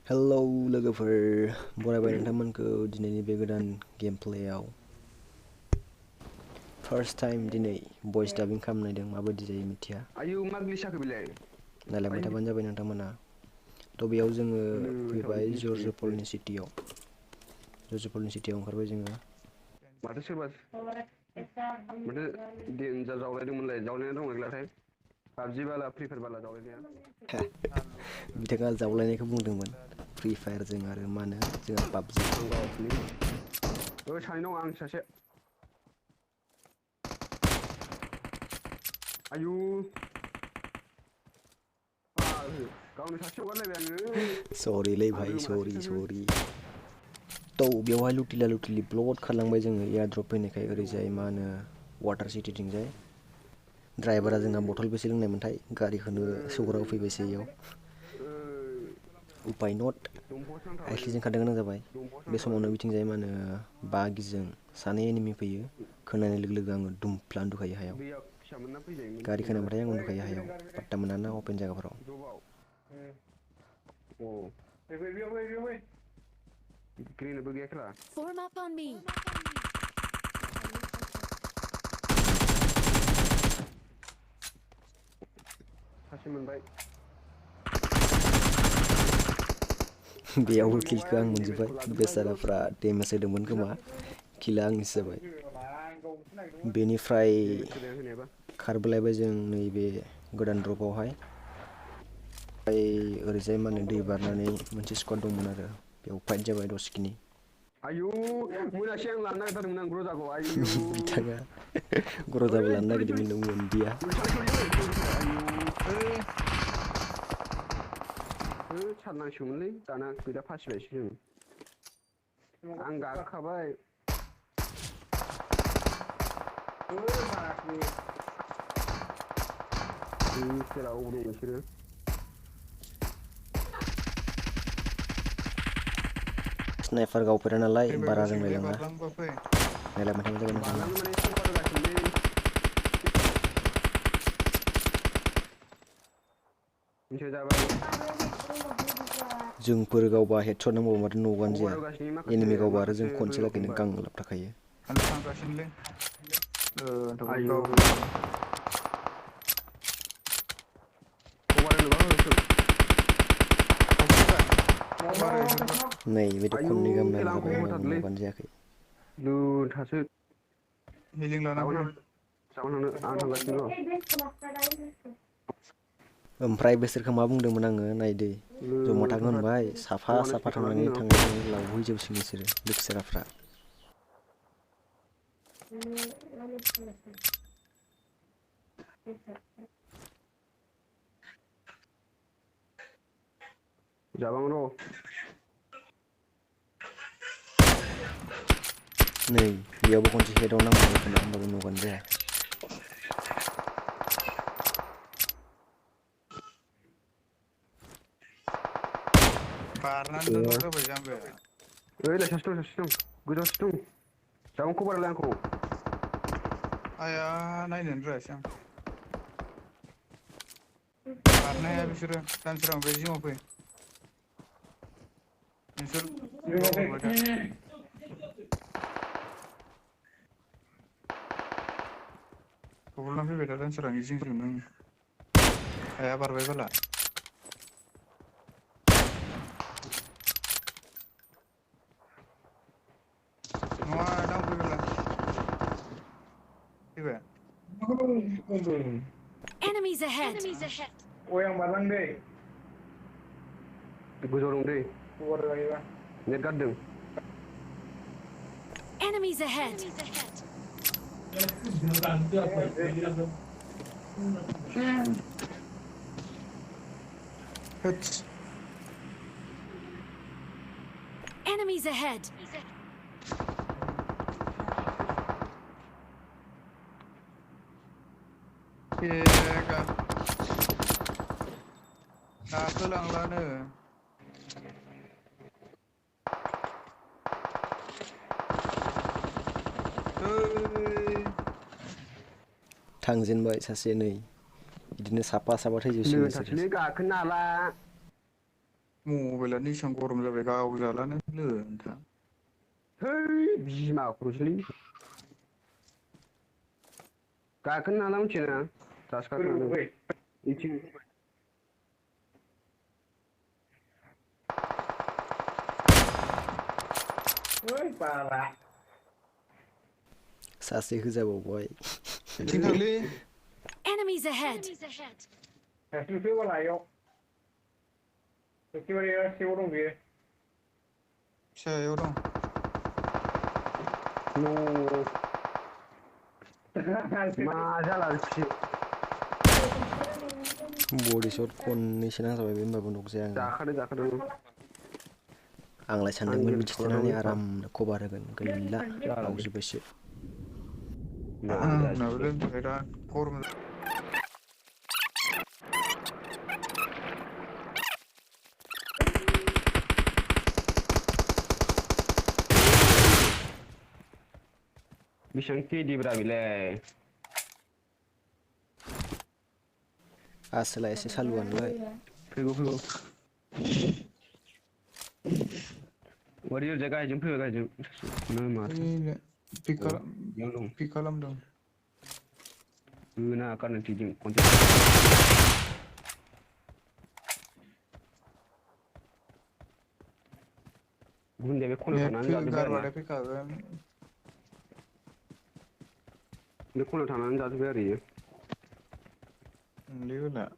Hello logoफोर बरायबाय नोंथांमोनखौ दिनैनि बे गोदान गेम प्लेयाव फर्स्ट टाइम दिनै भइस डाबिं खालामनायदों माबायदि जायो मिथिया नायलांबाय थाबानो जाबाय नोंथांमोना थ' बेयाव जोङो फैबाय जर्जपलनि सिटियाव ओंखारबाय जोङो माथो सोरबा माथो डेन्जार जावलायदोंमोनलाय जावलायना दंना गैलाथाय पाबजि बाला फ्रि फायार बाला जावलायनाया बिथाङा जावलायनायखौ बुंदोंमोन फ्रि फायार जों आरो मा होनो जोंहा पाबजि सानै दं आं सासे आयु गावनि सासे हगारलायबाय आङो सरिलै भाई सरि थ' बेवहाय लुटिलि ब्लड खारलांबाय जोङो एयारड्रप फैनायखाय ओरैजाय मा होनो वाटार सिटिथिंजाय ड्राइभारा जोंना बथल बेसे लोंनायमोनथाय गारिखौनो सौग्राव फैबायसो इयाव उपाय नट आइसलिजों खारनो गोनां जाबाय बे समावनो बिथिंजाय मा होनो बागिजों सानै एनिमि फैयो खोनानाय लोगो लोगो आङो दुमफ्ला उन्दुखायो हायाव गारि खोनाबाथाय आं उन्दुखायो हायाव पात्ता मोना ना अपेन जायगाफोराव ग्रेनबो गैया खेला Form up on me. सासे मोनबाय बेयावबो किलखौ आं मोनजोब्बाय बेसाराफ्रा डेमेज होदोंमोन खोमा किला आंनिसो जाबाय बेनिफ्राय खारबोलायबाय जों नैबे गोदान ड्रपआवहाय ओरैजाय मा होनो दै बारनानै मोनसे स्क्वाड दंमोन आरो बेयाव फाइट जाबाय दसेखिनि आयु मोनासै आं लानो नागिरदोंमोन आं ग्रजाखौ आयु बिथाङा ग्रजाबो लानो नागिरदोंमोन मोनदिया सारनांसिगौमोनलै दाना गैला फासिबायसो जों आं गाखोखाबाय सेराव दं बिसोरो स्नाइपार गावफेरा नालाय बारा रोंलायलाङा नायलांबाय थाबानो जाबाय नोंथाङा जोंफोर गावबा हेडशट नांबावो माथो न'आनो जाया एनिमि गावबा आरो जों खनसे लागैनो गांलाबथाखायो नै बेथ' खननै गाहाम नांजाबाय होनबाबो न'आनो जायाखै लुथासो हिलिं लाना फै आं थांगासिनो दं ओमफ्राय बिसोरखौ मा बुंदोंमोन आङो नायदो जमा थाङो होनबाय साफा थांनानै थांनानै लावहैजोबसिगोन बिसोरो लेक्साराफ्रा जाबां र' नै बेयावबो खनसे हेडआव नांबाय खोमा होनबाबो न'आनो जाया बारनानै दोनहर जाबाय जामबे ओइलाय सासे दं गोजौआवसो दं Jangan kau berlalu aku. Ayah, naik dan dress yang. Karena ya bisa dan serang besi apa? Misal, kau nanti beda dan serang izin sini. Ayah bwrwiba lah. Wah, dah bwrwiba. Iya. Enemies ahead. Oh yang barang deh. Gue jorong deh. Keluar lagi lah. Net gadeng. Enemies ahead. Hits. Enemies ahead. Iya kan. Nah, tulang lah nih. थांजेनबाय सासे नै बिदिनो साफा साफा थैजोबसिगोन Lu tak sini gak kenal lah. Mobile ni sang korum जाबाय गाव जालानो लोंथा. Hei, bima aku sini. Gak kenal lah macam tak sekarang. Icing. Woi parah. सासे होजाबावबाय tinggalin. Enemies ahead. Hasil tu wala yo. Kita beri si orang dia. Saya orang. No. Masalah sih. बडी shot खननैसो नांजाबाय बे होमबाबो नक जाया आङो Dakhali. आंलाय सानदोंमोन बिदि थेनानै आराम कभार होगोन गैला बावजोब्बायसो Nah, udah pakai korum. Bisa di berapa bilai? Asola एसे सालुआनोलाय Fego. Warrior jaga aja, fego aja. Nama. Ini Yang dong. kalamdwng. Guna akan nanti jeng konten. Gun dia bekhownw Ya, tangan jadi gar ber. ada pikalan. Bekhownw tangan jadi ber ya. Liu lah.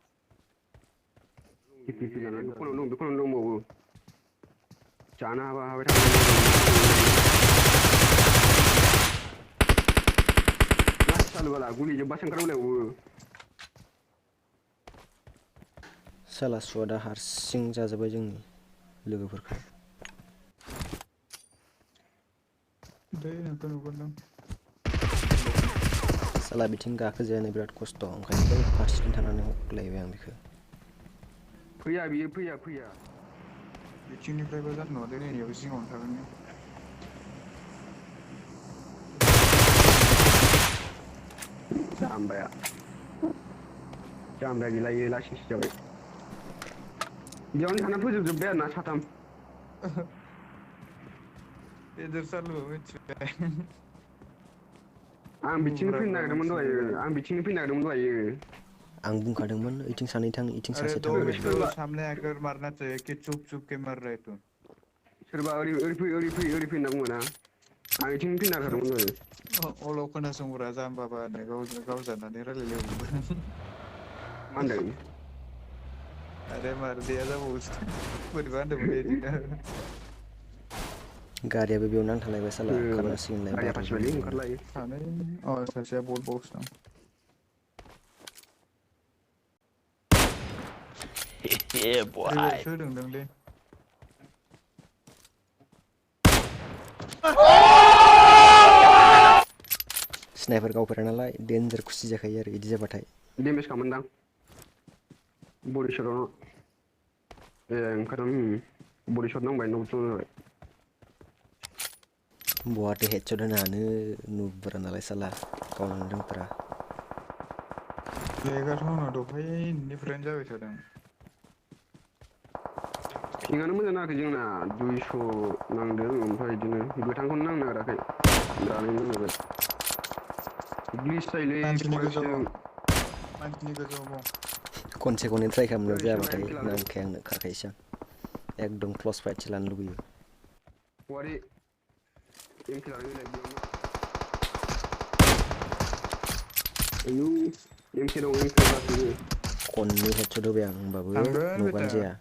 Tipi jangan bekhownw mau. Cana apa? Salu bala guli je basang karo lewu. साला सुवादा हारसिं जाजोब्बाय जोंनि लोगोफोरखौ Deh, nonton. साला बिथिं गाखोजायानो बिराद खस्थ' ओंखायनो बै फारसेथिं थानानै हख्लायबाय आं बेखौ Fैया बियो फैया. बिथिंनिफ्राय बाजार न'दे नैयाव जिङावनो थागोन ने. Jambai gila ye lah sih jabai. Dia ni kana फोजोबजोब्बाय आरोना साथाम. Eder selalu misalnya. Ang biथिं फैनो नागिरदोंमोन दहायो. आं बुंखादोंमोन इथिं सानै थां इथिं अरे सासे दो थां मिनट सामने आकर मारना चाहिए कि चुप के मर रहे तुम. सोरबा ओरै फै होनना बुङो ना. आं इथिं फैनो नागिरदोंमोन दहायो. Olo खोनासंग्रा जाम्बाबा गाव जानानै रायलायलायबावो. मा होनदों? अरे मारदिया जाबावोसो. बोरैबा होनदोंमोन इदिनो. गारियाबो बेयाव नांथालायबाय साला खारनांसिगोनलाय गारिया फासिबायलै ओंखारलायो. सानै सासेया बल बक्स दं. Yeah boy रिभाइसो होदोंलै. स्नाइपार गावफेरा नालाय डेन्जार खुसि जाखायो आरो इदि जाबाथाय डेमेज खालामोनदां. बडी शटआव ओंखारदों बडी शट नांबाय न'आव जाबाय. बहाथो हेडशट होनो हानो नुबोरा नालाय साला गावनो रोंथारा लेगाथ' आंनाव दहायनिफ्रायनो जाबाय थादों पिंआनो मोजां नाङाखै जोंना 200 नांदों ओमफ्राय बिदिनो गोथांखौनो नांनो नागिराखै रानिं जाबाय ग्लिच जायोलै मानसिनि फरेस्टजों गोजौआव खनसे खननै ट्राइ खालामनायाव ओइ जायाबाथाय एमके लानो नांखाया आंनो खारखायोसो आं एकदम क्लस फाइटसो लानो लुगैयो वारि एमके लानो बेलेग बेयावनो आयौ एमके दं एमके गासैबो खननै हेडशट होबाय आं होमबाबो थांगोन न'गानो बेटा जाया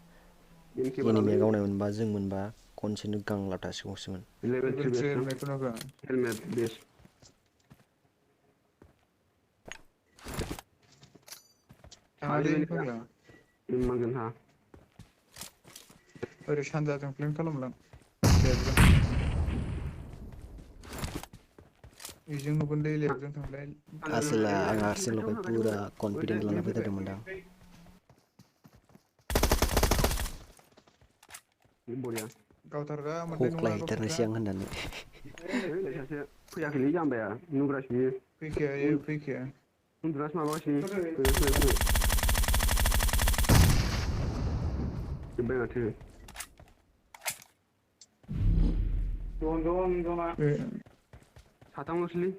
एमके एनिमिया बालालै गावनाय मोनबा जों मोनबा खनसेनो गांलाबथासिगौसोमोन लेभेल 3 बेस्ट होननायखौ नुगोन हेलमेट बेस्ट थाङालै फैया मोनगोन हा ओरै सानजाजों फ्लेंक खालामलां बेजों नुगोन दै लेफ्टजों थांलाय आसोला आं आर्सेनलखाय पुरा कनफिडेन्ट लाना फैथारदोंमोनदां बरिया गावथारगा मोननाय हख्ला नङा हैथारनोसै आं होननानै ओइ सासे फैयाखैलै जाम्बाया नुग्रासो बियो फैखाया उन्दुनासो माबागासिनो फैबाय माथो दन साथामल'सोलै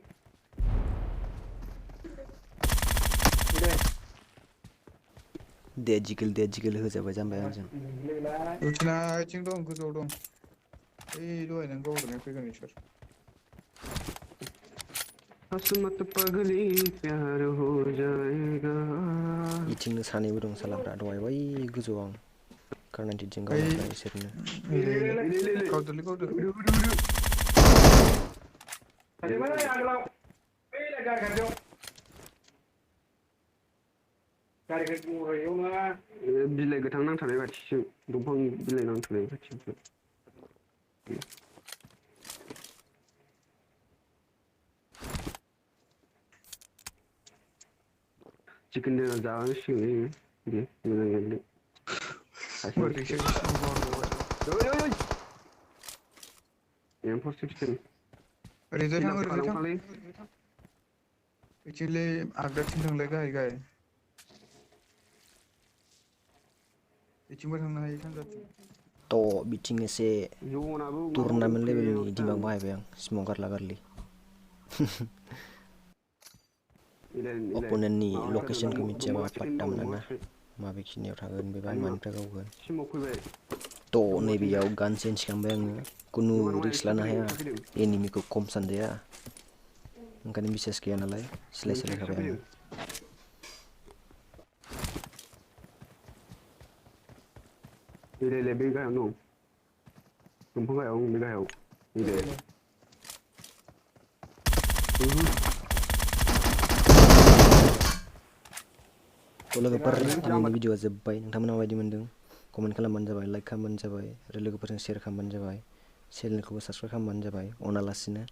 देजिकेल होजाबाय जाम्बाया आंजों उथिना आथिं दं गोजौआव दं ओइ दहाय नों गावहरनाया फैगोन इसोर हसमत पगली प्यार हो जाएगा इथिंनो सानैबो दं सालाफ्रा दहाय बै गोजौआव आं कार्नाइटिजों ओइ गावनायफ्रा इसोरनो गावदोलै गावदो बिलाइ गोथां नांथानाय खाथिजों दंफां बिलाइ नांथानाय खाथिजों चिकेन डिनार जानांसिगोनलै दे मोजां गेलेदो M416 ओरैजाय थां खालामखालै बिथिंलै आगदाथिं थांलाय गाहाय बिथिंबो थांनो हायो सानजाथिं थ' बिथिं एसे जनाबो टुरनामेन्ट लेभेलनि उखैनायावसो दिमाग बाहायबाय आं स्मक गारला गारलि अपोनेन्टनि लकेसनखौ मिथियाबा पात्ता मोनाना माबेखिनियाव थागोन बेबा मानिफ्राय गावगोन सिमाव फैबाय थ' नैबेयाव गान चेन्ज खालामबाय आङो खुनु नङा रिक्स एक्सट्रा लानो फैदों हाया एक्सट्रा फैदों एनिमिखौ खम सानजाया ओंखायनो बिसास गैया नालाय मोनसे एक्सट्रा सोलायखाबाय फैदों आङो बे गाहायाव दं दंफां गाहायाव बे गाहायाव थ' लोगोफोर दिनैनि भिडिअआ जोब्बाय नोंथांमोना माबायदि मोन्दों कमेन्ट खालामबानो जाबाय लाइक खालामबानो जाबाय आरो लोगोफोरजों शेयार खालामबानो जाबाय चेनेलखौबो साबसक्राइब खालामबानो जाबाय अनालासिनो